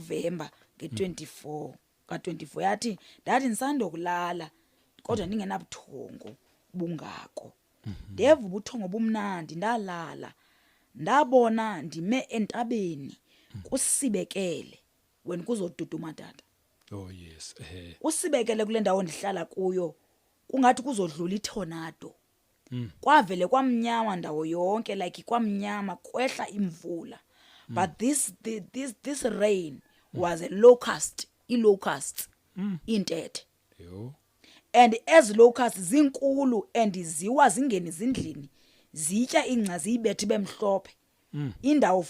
November nge-24 ka-24 yathi ndathi ndisandokulala kodwa ndingenabuthongo bungako. Ndeva ubuthongo bumnandi ndalala. Ndabona ndime entabeni kusibekele wena kuzoduduma tata. Oh yes. Usibekele kule ndawo ndihlala kuyo kungathi kuzodlula itornado. Kwavele kwamnyama ndawo yonke like kwamnyama kwehla imvula. But this rain was a locust, i-locust intethe. Yo. And as locusts zinkulu and ziwa zingeni zindlini zitya ingca ziyibethe bemhlophe. Indawo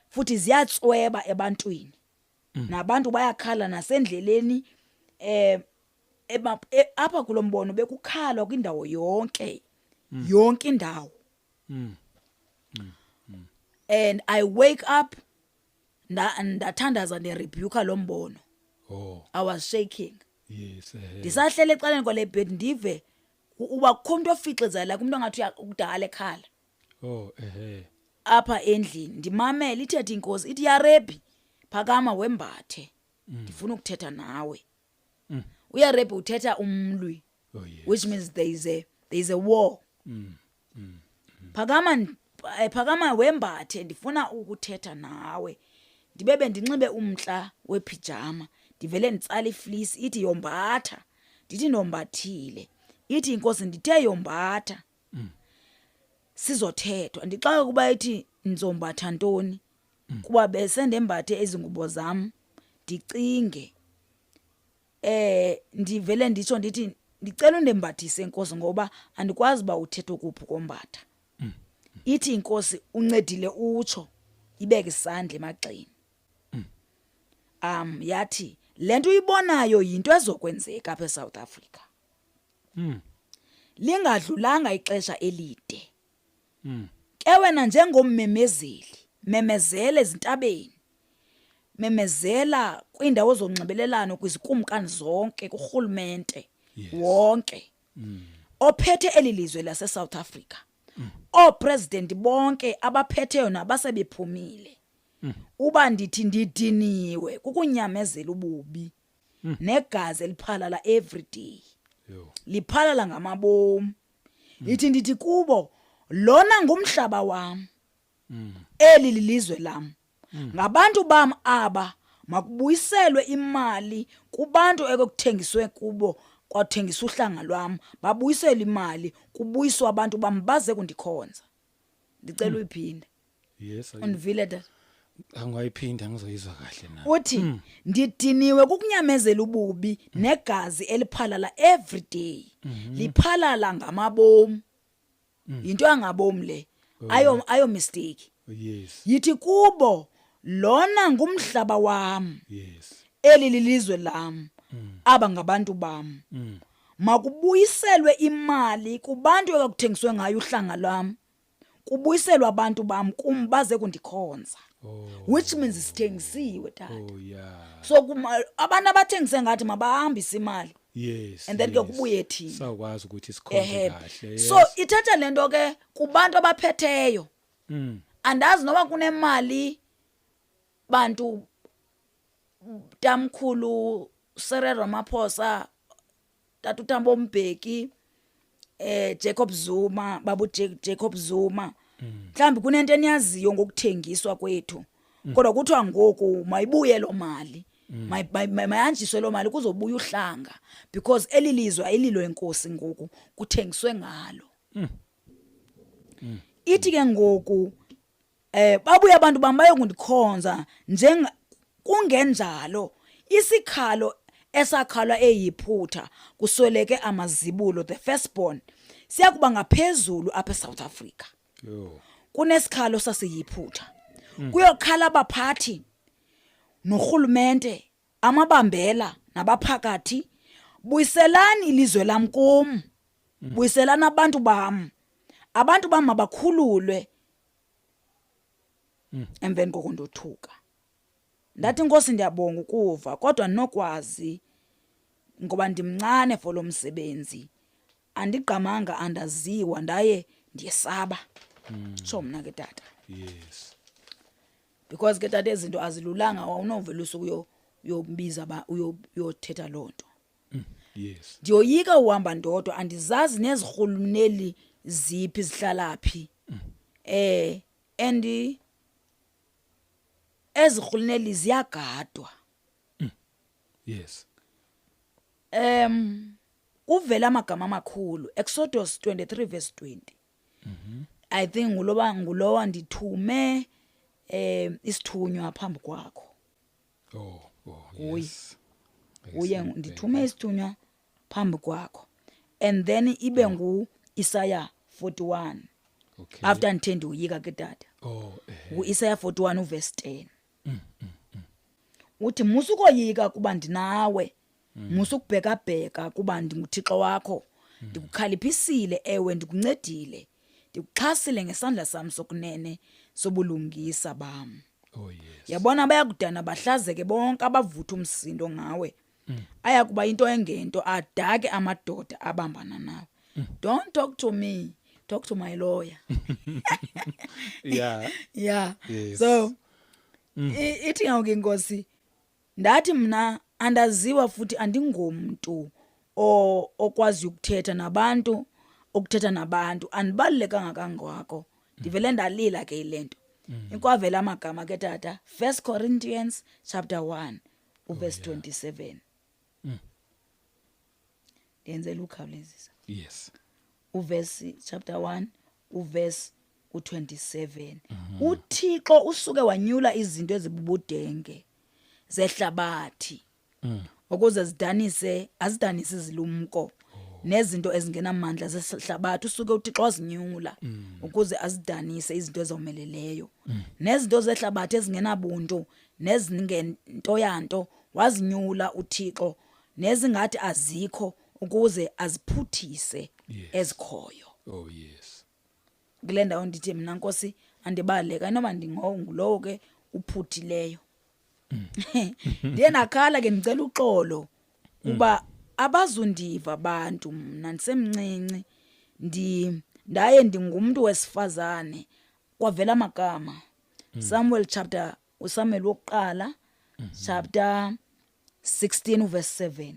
futhi ziyatsweba ebantwini. Nabantu bayakhala nasendleleni apha kulombono bekukhalwa kwindawo yonke indawo. And I wake up ndathandaza nderebuka lo mbono. Oh. I was shaking. Yes. Ndisahlele ecaleni kwale bed ndive uba kukho umuntu ofixizela kumuntu ongathi ukudala ekhala. Oh, Apha endlini ndimamela ithethe inkosi ithi yaRebhi phakama wembathe ndifuna ukuthetha nawe. UyaRebhi uthetha umlwi. Oh yes. Which means there is a war. Phakama wembathe ndifuna ukuthetha nawe. Ndibebe ndinxibe umntla wepijama ndivele nditsala ifleece ithi yombatha. Ndithi nombathile. Ithi inkosi ndithe yombatha. Sizothethwa ndixaka kuba ithi nizombatha ntoni kuba besendembathe ezingubo zam ndicinge ndivele nditsho ndithi ndicela undembathise inkosi ngoba andikwazi ba uthetho kuphi kombatha. Ithi inkosi uncedile utsho ibeke isandla emagxeni. Yathi lento uyibonayo yinto ezokwenzeka apha eSouth Africa. Lingadlulanga ixesha elide. Ke wena njengommemezeli memezele ezintabeni. Memezela kwiindawo zonxibelelano kwizikumkani zonke kurhulumente wonke. Ophethe elilizwe laseSouth Africa. President bonke abaphetheyo nabasebephumile. Uba ndithi ndidiniwe kukunyamezela ububi. Negazi eliphalala every day. Liphalala ngamabomu. Ndithi kubo lona ngumhlaba wam. Eli lilizwe lam. Ngabantu bam aba makubuyiselwe imali kubantu ekuthengiswe kubo kwathengiswa uhlanga lwam. Babuyisele imali kubuyiswa abantu bam baze kundikhonza. Ndicela uyiphinde. Yes. Undivile dad. Angayiphinda ngizoyizwa kahle na. Uthi ndidiniwe kukunyamezela ububi negazi eliphalala every day. Liphalala ngamabomu. Into yangabomu le. Ayo mistake. Yes. Yithi kubo lona ngumhlaba wam. Yes. Eli lilizwe lam. Aba ngabantu bam. Makubuyiselwe imali kubantu ekuthengiswe ngayo uhlanga lwam. Kubuyiselwa abantu bam kumbaze kundikhonza. Which means sithengisiwe tata. Oh yeah. So abantu abathengise ngathi mabahambise imali. Yes. And then ke kubuye thina. Sakwazi ukuthi sikhonze kahle. So ithatha lento ke kubantu abaphetheyo. Andazi noba kunemali bantu tamkhulu Cyril Ramaphosa Tata Thabo Mbeki Jacob Zuma babu Jacob Zuma mhlambi kunento eniyaziyo ngokuthengiswa kwethu kodwa kuthiwa ngoku mayibuye lo mali mayanjiswe lo mali kuzobuya uhlanga because elilizwe ayililo inkosi ngoku kuthengiswe ngalo. Ithi ke ngoku babuye abantu bambaye kundikhonza kungenjalo isikhalo esakhalwa eyiphutha kusweleke amazibulo the firstborn siyakuba ngaphezulu apha eSouth Africa. Kunesikhalo sasiyiphutha kuyokhala abaphathi norhulumente amabambela nabaphakathi buyiselani ilizwe lam kum buyiselana abantu bam mabakhululwe. Emveni kokundothuka ndathi inkosi ndiyabonga ukuva kodwa nokwazi ngoba ndimncane for lo msebenzi andigqamanga andaziwa ndaye ndiyesaba. So mna ke tata. Yes. because ke tata izinto azilulanga awunovela usuku uyombiza uyothetha lonto. Yes. Ndiyoyika uhamba ndodwa andizazi nezirhuluneli ziphi zihlalaphi. And ezirhuluneli ziyagadwa. Yes. Uvela amagama amakhulu Exodus 23 verse 20. I think ngulowa ndithume isithunywa phambi kwakho. Oh, yes. yes. Uye ndithume isithunywa phambi kwakho. And then ibe ngu Isaiah 41. Okay. After ndithende uyika ke tata. Isaiah 41 verse 10. Uthi musukoyika kuba ndinawe. Musukubheka kuba ndinguThixo wakho. Ndikukhalipisile ewe ndikuncedile. Ndikuxhasile ngesandla sami sokunene sobulungisa bam. Oh yes. Yabona bayakudana bahlazeke bonke abavutha umsindo ngawe. Ayakuba into engento adake amadoda abambana nawe. Don't talk to me, talk to my lawyer. Yeah. Yeah. Yes. So ithi ngawuke inkosi ndathi mna andaziwa futhi andingomntu okwazi ukuthetha nabantu anibalulekanga kangako. Ndivele ndalila ke ilento. Inkwavela amagama ke tata 1 Corinthians chapter 1 verse 27. Ndenzela ukhawulezisa. Yes. Uverse chapter 1 uverse u27. uThixo usuke wanyula izinto ezibubudenge zehlabathi ukuze azidanise izilumko nezinto ezingenamandla zehlabathi. Usuke uThixo wazinyula ukuze azidanise izinto ezomeleleyo nezinto zehlabathi ezingenabuntu nezingento yanto wazinyula uThixo nezingathi azikho ukuze aziphuthise ezikhoyo. Oh yes. Kule ndawo ndithi mina Nkosi andibaleka noma ndingulowo ke uphuthileyo. Ndiye nakhala ke ngicela uxolo kuba abazundiva abantu mna ndisemncinci ndaye ndingumuntu wesifazane kwavela amagama. Samuel wokuqala chapter 16 verse 7.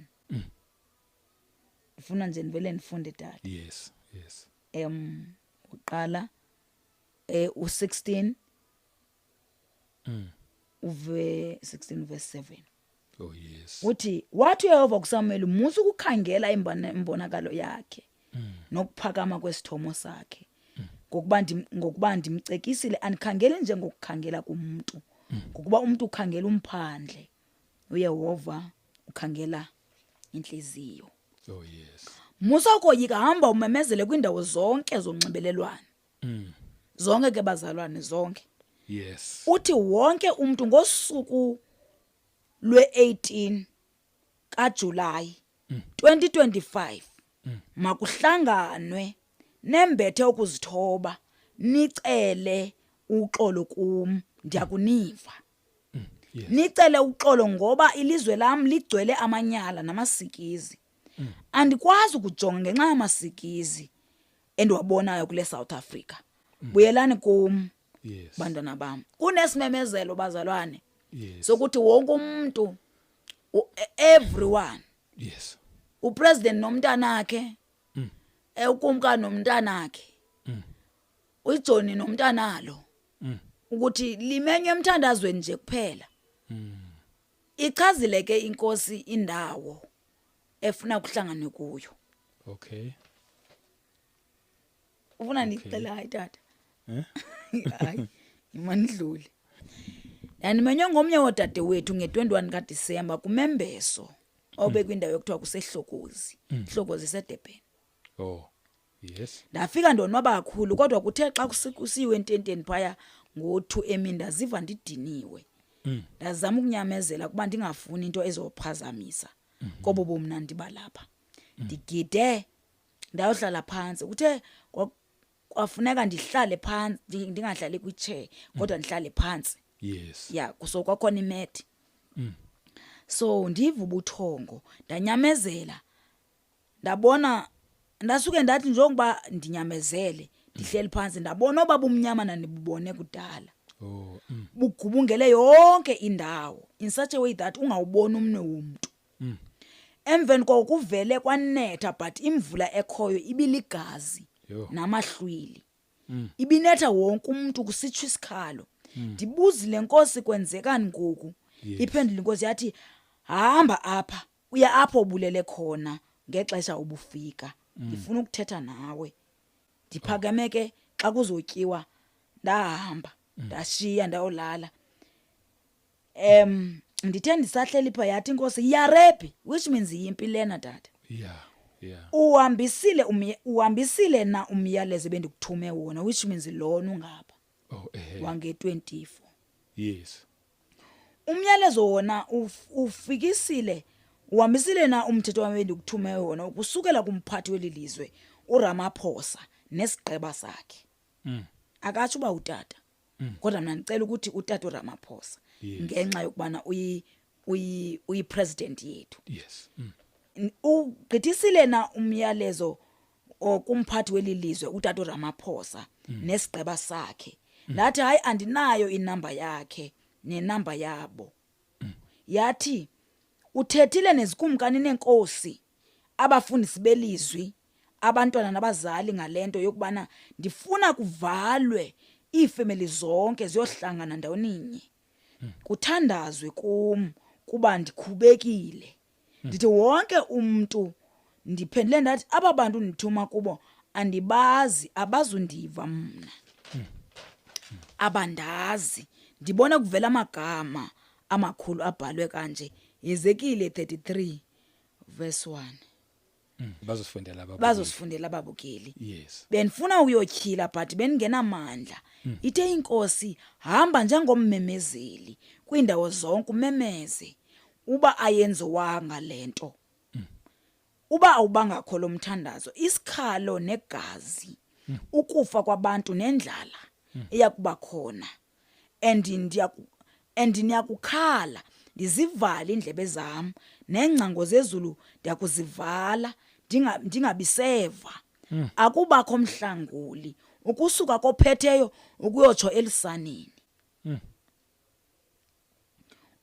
Ndifuna nje ndivele ndifunde tata. Yes. Yes. Uqala u16 16 verse 7. Oh yes. Uthi wathi uYehova kuSamuel musu ukukhangela imbonakalo yakhe nokuphakama kwesithomo sakhe ngokuba ndimcekisile anikhangele njengokukhangela kumuntu ngokuba umuntu ukhangela umphandle uYehova ukhangela inhliziyo. Oh yes. Musa ukoyika hamba umemezele kwindawo zonke zonxibelelwano. Zonke ke bazalwane zonke. Yes. Uthi wonke umuntu ngosuku lwe-18 kaJulayi 2025 makuhlanganwe nembethe ukuzithoba nicele uxolo kum ndiyakuniva. Yes. Nicele uxolo ngoba ilizwe lam ligcwele amanyala namasikizi. Andikwazi ukujonga ngenxa yamasikizi endiwabonayo kule South Africa. Buyelani kum. Yes. Bantwana bam. Kunesimemezelo bazalwane. Yes. Sokuthi wonke umuntu everyone. Yes. Upresident nomntanakhe. Ukumka nomntanakhe. uJohn nomntanalo. Ukuthi limenywe emthandazweni nje kuphela. Ichazile ke inkosi indawo efuna kuhlangane kuyo. Okay. Ufuna ndicela hayi tata. Hayi imandluli. Yanimenywe ngomnye wodade wethu nge21 kaDisemba kumembeso obekwindawo yokuthiwa kusehlokozi. Hlokozi seDurban. Oh. Yes. Ndafika ndonwaba kakhulu kodwa kuthe xa kusiwe ententeni phaya ngo2 emini ndaziva ndidiniwe. Ndazama ukunyamezela kuba ndingafuni into ezophazamisa kobo bomna ndibalapha. Ndigide ndayohlala phansi. Kuthe kwafuneka ndihlale phansi ndingahlali kwichair kodwa ndihlale phansi. Yes. Yeah, kuso kwakhona imat. So ndiva ubuthongo ndanyamezela. Ndabona ndasuke ndathi njengoba ndinyamezele ndihleli phansi ndabona obaba umnyama nandibubone kudala. Oh. bugubungele yonke indawo in such a way that ungawubona umnwe womuntu. Emveni kokuvele kwanetha but imvula ekhoyo ibiligazi Yo. namahlwili. Ibinetha wonke umuntu kusitsho isikhalo. Ndibuzile Nkosi kwenzekani ngoku? Yes. Iphendula Inkosi yathi hamba apha, uya apho ubulele khona ngexesha ubufika. Ngifuna ukuthetha nawe. Ndiphakeme ke xa kuzotyiwa ndahamba ndashiya ndayolala. Ndithe ndisahleli pha yathi Inkosi yarepi, which means yimpi lena tata. Yeah. Yeah. Uhambisile na umyalezo bendikuthume wona, which means lona ungapha Oh. wange-24. Yes. Umyalezo wona ufikisile, uhambisile na umthetho wami bendikuthume wona ukusukela kumphathi welilizwe uRamaphosa nesigqeba sakhe. Akatsho uba utata. Kodwa mina ndicela ukuthi utata uRamaphosa Yes. ngenxa yokubana uyi-president yethu. Yes. Ugqithisile na umyalezo kumphathi welilizwe utata uRamaphosa nesigqeba sakhe. Lathi hayi andinayo inamba yakhe nenamba yabo. Yathi uthethile nezikumkani nenkosi, abafundisi belizwi, abantwana nabazali ngalento yokubana ndifuna kuvalwe iifemeli zonke ziyohlangana ndawoninye. Kuthandazwe kum kuba ndikhubekile. Ndithi wonke umuntu ndiphendule ndathi aba bantu ndithuma kubo andibazi, abazundiva mna. Abandazi. Ndibona kuvela amagama amakhulu abhalwe kanje. Ezekile 33 verse 1. Bazosifundela ababukeli. Bazosifundela ababukeli. Yes. Benifuna uyotyhila but bengenamandla. Ithe inkosi hamba njengommemezeli kwiindawo zonke umemeze uba ayenziwanga lento. Uba awubangakho lo mthandazo, isikhalo negazi, ukufa kwabantu nendlala eyakuba khona. And ndiyakukhala ndizivale indlebe zam neengcango zezulu ndiyakuzivala ndingabiseva. Akubakho mhlanguli ukusuka kophetheyo ukuyotsho elisaneni.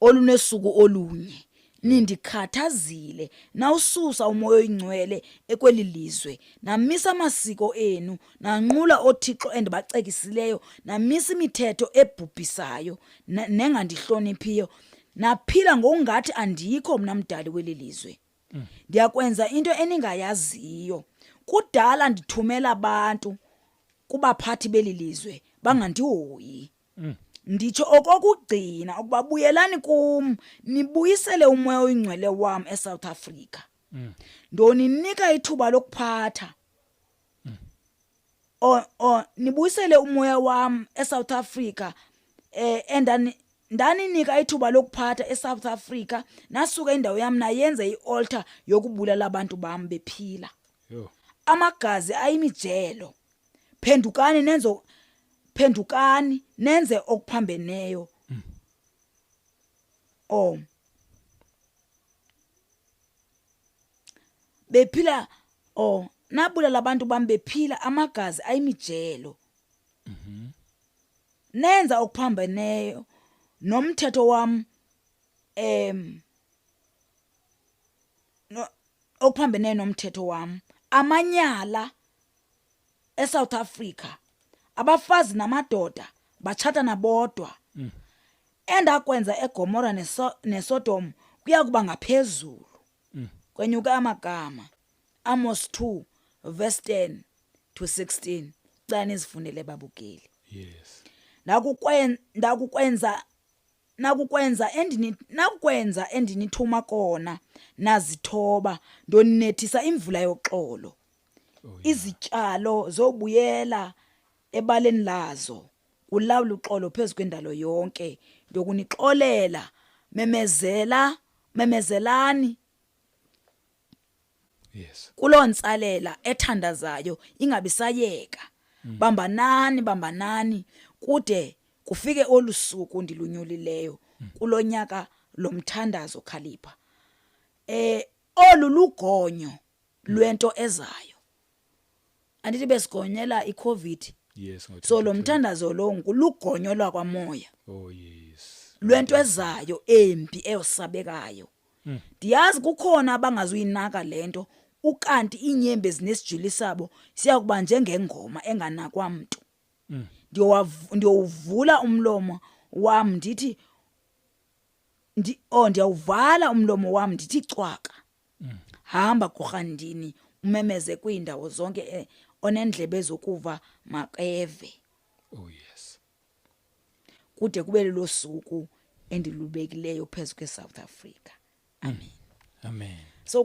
Olunesuku olunye nindikhathazile nawususa umoya oyingcwele ekweli lizwe, namisa amasiko enu, nanqula oothixo endibacekisileyo, namisa imithetho ebhubhisayo nengandihloniphiyo, naphila ngokungathi andikho mna mdali weli lizwe. Ndiyakwenza into eningayaziyo. Kudala ndithumela abantu kubaphathi beli lizwe bangandihoyi. Nditsho okokugcina ukuba buyelani kum nibuyisele umoya oyingcwele wam eSouth Africa. Ndoninika ithuba lokuphatha. Nibuyisele umoya wam eSouth Africa ndaninika ithuba lokuphatha eSouth Africa, nasuka indawo yam nayenze ialtar yokubulala abantu bam bephila. Yo. Amagazi ayimijelo. Phendukani nenze okuphambeneyo. Bephila nabulala abantu bam bephila, amagazi ayimijelo. Nenza okuphambeneyo nomthetho wam okuphambeneyo nomthetho wam. Amanyala eSouth Africa, abafazi namadoda batshatana bodwa. Endakwenza eGomora neSodom kuya kuba ngaphezulu. Kwenyuka amagama. Amos 2 verse 10 to 16. Xa nizifundele babukeli. Yes. Nakukwenza endinithuma kona nazithoba, ndonethisa imvula yoxolo. Izityalo zobuyela ebaleni lazo, ulawula uxolo phezu kwendalo yonke. Ndokunixolela, memezelani. Yes. Kuloo ntsalela ethandazayo ingabisayeka. Bambanani kude kufike olusuku ndilunyulileyo kulo nyaka lomthandazo Khalipha. Olu lugonyo lwento ezayo. Andithi besigonyela iCovid Yes, ngo so lo 2020. mthandazo lo ngulugonyo lwakwamoya Oh yes. lwento ezayo embi eyosabekayo. Ndiyazi kukhona abangazuyinaka lento ukanti inyembe zinesijili sabo siyakuba njengengoma enganakwa mntu. Ndiyowuvula umlomo wami ndithi ndiyawuvala umlomo wami ndithi cwaka. Hamba kuRhandini umemeze kwiindawo zonke onendlebe zokuva makeve. Oh yes. Kude kube lo suku endilubekileyo phezu kweSouth Africa. Amen. Amen. So